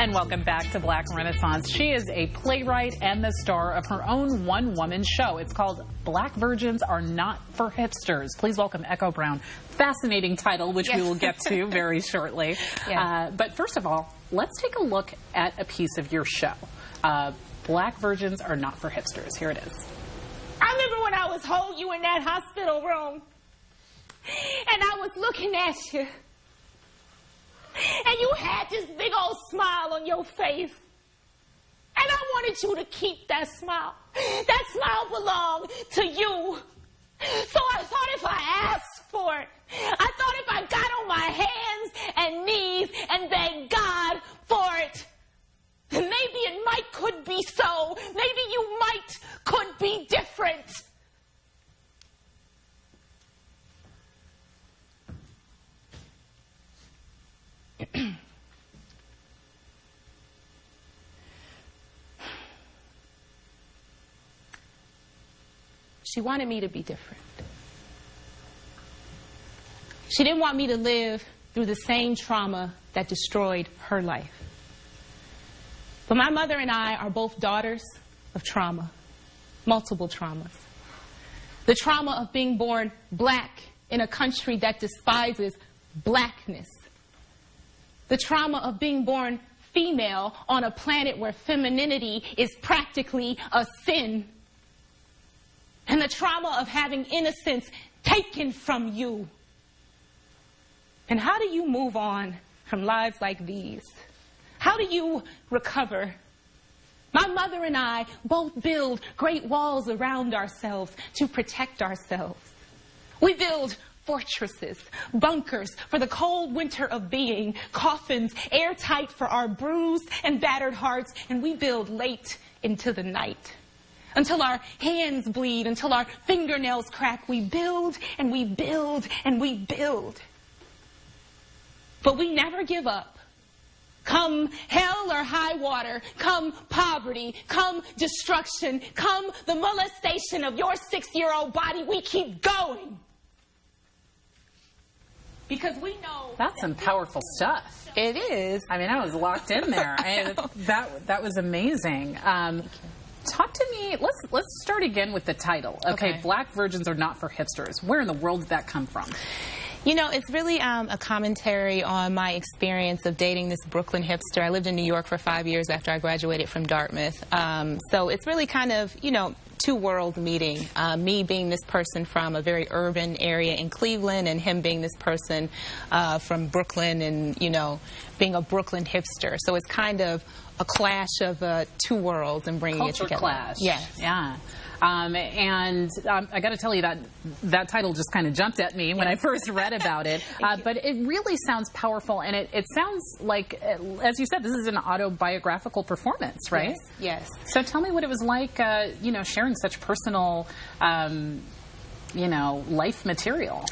And welcome back to Black Renaissance. She is a playwright and the star of her own one-woman show. It's called Black Virgins Are Not for Hipsters. Please welcome Echo Brown. Fascinating title, which we will get to very shortly. But first of all, let's take a look at a piece of your show. Black Virgins Are Not for Hipsters. Here it is. I remember when I was holding you in that hospital room, and I was looking at you. And you had this big old smile on your face. And I wanted you to keep that smile. That smile belonged to you. So I thought if I asked for it, I thought if I got on my hands and knees and begged God for it, then maybe it could be so. Maybe you could be different. She wanted me to be different. She didn't want me to live through the same trauma that destroyed her life. But my mother and I are both daughters of trauma, multiple traumas. The trauma of being born black in a country that despises blackness. The trauma of being born female on a planet where femininity is practically a sin. And the trauma of having innocence taken from you. And how do you move on from lives like these? How do you recover? My mother and I both build great walls around ourselves to protect ourselves. We build fortresses, bunkers for the cold winter of being, coffins airtight for our bruised and battered hearts, and we build late into the night. Until our hands bleed, until our fingernails crack, we build and we build and we build. But we never give up. Come hell or high water, come poverty, come destruction, come the molestation of your 6-year-old body, we keep going. Because we know that's some powerful stuff. It is. I mean, I was locked in there. That was amazing. Talk to me. Let's start again with the title. Okay, Black Virgins Are Not for Hipsters. Where in the world did that come from? You know, it's really a commentary on my experience of dating this Brooklyn hipster. I lived in New York for 5 years after I graduated from Dartmouth. So it's really kind of, you know, two worlds meeting. Me being this person from a very urban area in Cleveland, and him being this person from Brooklyn and, you know, being a Brooklyn hipster. So it's kind of a clash of two worlds and bringing it together. Clash. Yes. Yeah. I got to tell you that title just kind of jumped at me when I first read about it. But it really sounds powerful, and it sounds like, as you said, this is an autobiographical performance, right? Yes. So tell me what it was like, you know, sharing such personal, you know, life material.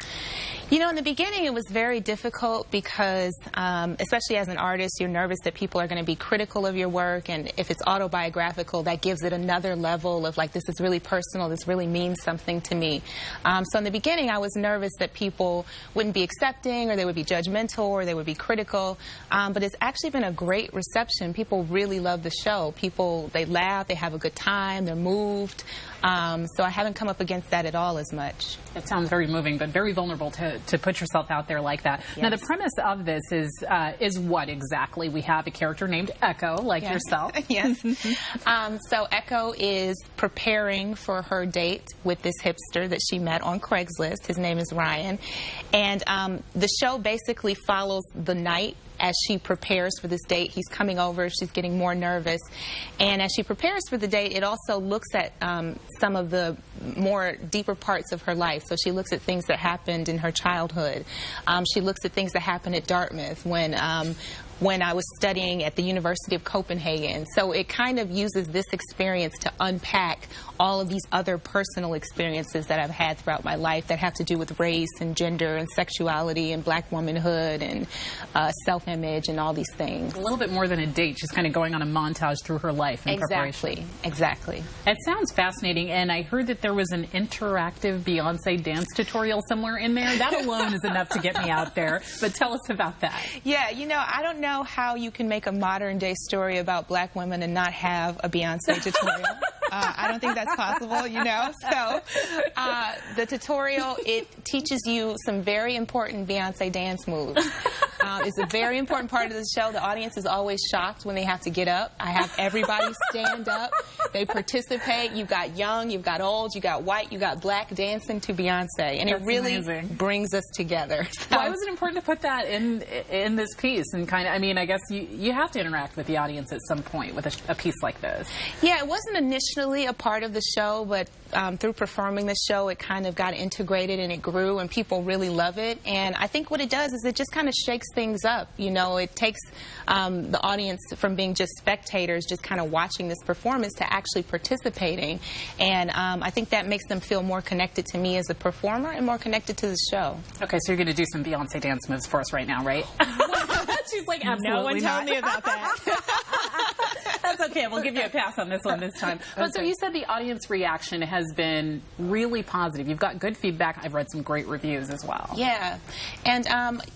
You know, in the beginning, it was very difficult because, especially as an artist, you're nervous that people are going to be critical of your work. And if it's autobiographical, that gives it another level of, like, this is really personal, this really means something to me. So in the beginning, I was nervous that people wouldn't be accepting, or they would be judgmental, or they would be critical. But it's actually been a great reception. People really love the show. People, they laugh, they have a good time, they're moved. So I haven't come up against that at all as much. It sounds very moving, but very vulnerable to put yourself out there like that. Yes. Now, the premise of this is what exactly? We have a character named Echo, like yourself. Yes. So Echo is preparing for her date with this hipster that she met on Craigslist. His name is Ryan. And the show basically follows the night as she prepares for this date. He's coming over, she's getting more nervous. And as she prepares for the date, it also looks at some of the more deeper parts of her life. So she looks at things that happened in her childhood. She looks at things that happened at Dartmouth when I was studying at the University of Copenhagen. So it kind of uses this experience to unpack all of these other personal experiences that I've had throughout my life that have to do with race and gender and sexuality and black womanhood and self-image and all these things. A little bit more than a date. She's kind of going on a montage through her life in preparation. Exactly. It sounds fascinating, and I heard that there was an interactive Beyonce dance tutorial somewhere in there. That alone is enough to get me out there. But tell us about that. Yeah, you know, I don't know know how you can make a modern-day story about black women and not have a Beyonce tutorial. I don't think that's possible, you know. So the tutorial, it teaches you some very important Beyonce dance moves. It's a very important part of the show. The audience is always shocked when they have to get up. I have everybody stand up. They participate. You've got young, you've got old, you got white, you got black dancing to Beyonce. And that's it really amazing. Brings us together. So, why was it important to put that in this piece? And kind of, I mean, I guess you have to interact with the audience at some point with a piece like this. Yeah, it wasn't initially a part of the show, but through performing the show, it kind of got integrated and it grew, and people really love it. And I think what it does is it just kind of shakes things up. You know, it takes the audience from being just spectators, just kind of watching this performance, to actually participating. And I think that makes them feel more connected to me as a performer and more connected to the show. Okay, so you're going to do some Beyonce dance moves for us right now, right? She's like, absolutely no one not. told me about that. That's okay. We'll give you a pass on this one this time. But Okay. so you said the audience reaction has been really positive. You've got good feedback. I've read some great reviews as well. Yeah. And,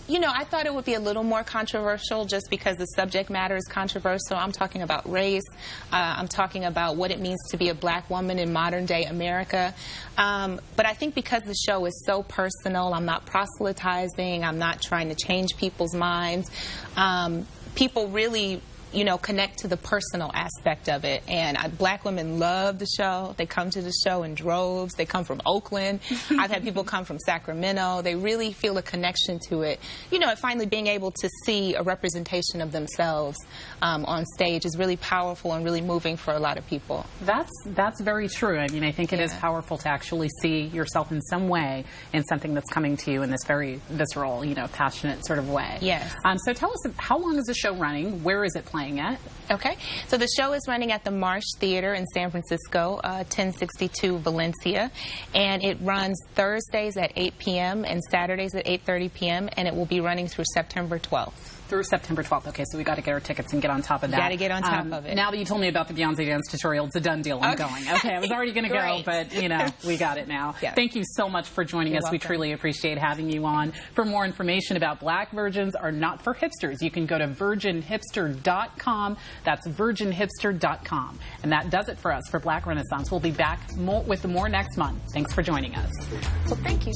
you know, I thought it would be a little more controversial just because the subject matter is controversial. I'm talking about race. I'm talking about what it means to be a black woman in modern-day America. But I think because the show is so personal, I'm not proselytizing. I'm not trying to change people's minds. People really, you know, connect to the personal aspect of it. And black women love the show. They come to the show in droves. They come from Oakland. I've had people come from Sacramento. They really feel a connection to it. You know, and finally being able to see a representation of themselves on stage is really powerful and really moving for a lot of people. That's very true. I mean, I think it is powerful to actually see yourself in some way in something that's coming to you in this very visceral, you know, passionate sort of way. Yes. So tell us, how long is the show running? Where is it playing at? Okay, so the show is running at the Marsh Theater in San Francisco, 1062 Valencia, and it runs Thursdays at 8 p.m. and Saturdays at 8:30 p.m., and it will be running through September 12th. Through September 12th. Okay, so we got to get our tickets and get on top of that. Got to get on top of it. Now that you told me about the Beyonce dance tutorial, it's a done deal. I'm going. Okay, I was already going to go, but, you know, we got it now. Yeah. Thank you so much for joining us. Welcome. We truly appreciate having you on. For more information about Black Virgins Are Not for Hipsters, you can go to virginhipster.com. That's virginhipster.com. And that does it for us for Black Renaissance. We'll be back with more next month. Thanks for joining us. Well, thank you.